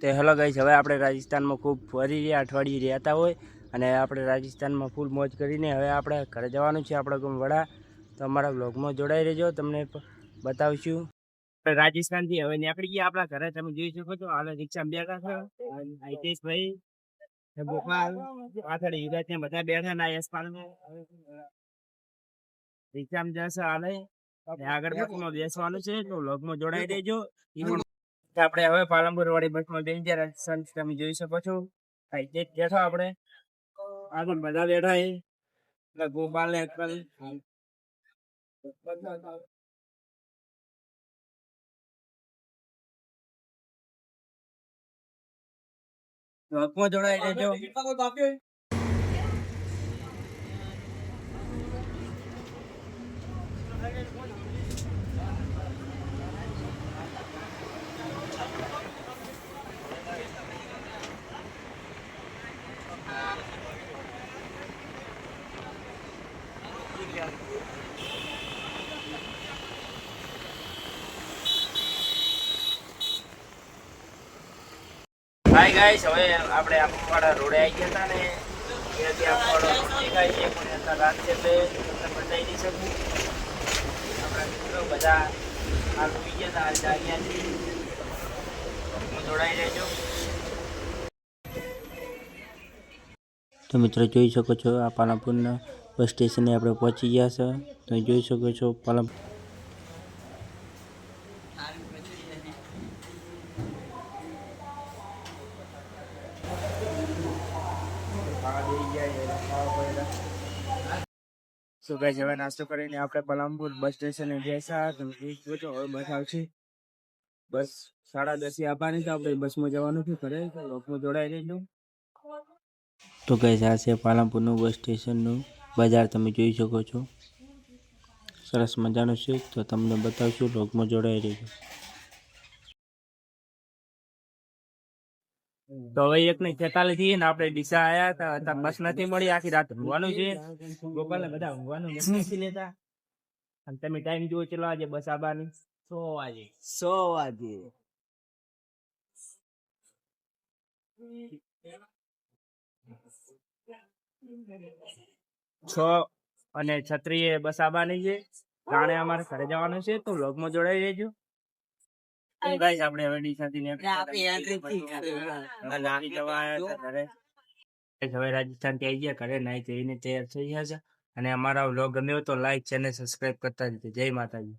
તો hello guys, હવે આપણે રાજસ્થાનમાં ખૂબ ફરી રહ્યા, અઠવાડિયે રહેતા હોય અને આપણે રાજસ્થાનમાં ફૂલ મોજ કરીને હવે આપણે ઘરે જવાનું છે, આપણા ગામ વડા. તો અમારા બ્લોગમાં જોડાઈ રહેજો, તમને બતાવીશું. રાજસ્થાનથી હવે નીકળી ગયા આપણા ઘરે. તમે જોઈ શકો છો, હાલ રિક્ષામાં બેઠા છે હિતેશભાઈ, ગોપાલ, પાછળ યુવરાજ ને બધા બેઠા ના યશપાલ રિક્ષામાં જશે હાલે. આગળ બસમાં બેસવાનું છે, તો બ્લોગમાં જોડાઈ રહેજો. આપણે હવે પાલનપુર વાળી બસમાં બેસી ગયા રાજસ્થાન. તમે જોઈ શકો છો, બેઠો આપણે આગળ બધા બેઠા એટલે ગોપાલ ને અક્કલ બ્લોગમાં જોડાઈ રહેજો. હાય ગાઈસ, હવે આપણે આંબાવાડા રોડે આવી ગયા હતા ને ત્યાંથી આંબાવાડો દેખાય છે, પણ અત્યારે રાત છે એટલે તમને બતાવી નહીં શકું. આપણા મિત્રો બધા હાલ ઉઈ ગયા હતા, હાલ જાગ્યા છે. જોડાઈ રહેજો. તો મિત્રો જોઈ શકો છો, આ પાલનપુરના બસ સ્ટેશને આપણે પહોંચી ગયા છે. તમે જોઈ શકો છો પાલનપુર. સો ગાઈસ, હવે નાસ્તો કરીને આપણે પાલનપુર બસ સ્ટેશને બેસા. તમે જોઈ શકો છો, હવે બસ આવશે. બસ 10:30 આવવાની તો આપણે બસમાં જવાનું છે ઘરે. લોકમાં જોડાઈ રહેજો. તો ગાઈસ, આ છે પાલનપુરનું બસ સ્ટેશનનું બજાર. તમે જોઈ શકો છો, સરસ મજાનું છે. તો તમને બતાવશું, લોકમાં જોડાઈ રહેજો. તો હવે 1:46 થી ને આપણે ડીસા આયા હતા, બસ નથી મળી. આખી રાત ઊંઘવાનું છે. ગોપાલ ને બધા ઊંઘવાનું નથી લેતા. અને તમે ટાઈમ જુઓ, ચલો આજે બસ આવવાની 6 વાગે. 6:36 બસ આવવાની છે. જાણે અમારે ઘરે જવાનું છે, તો વ્લોગમાં જોડાઈ રહેજો. ગાઈસ, આપણે હવે ડીસાથી હવે રાજસ્થાન થી આવી ગયા ઘરે, નાઈ ધોઈને તૈયાર થઈ ગયા છે. અને અમારા વ્લોગ ગમ્યો તો લાઈક, ચેનલ સબસ્ક્રાઇબ કરતા જજો. જય માતાજી.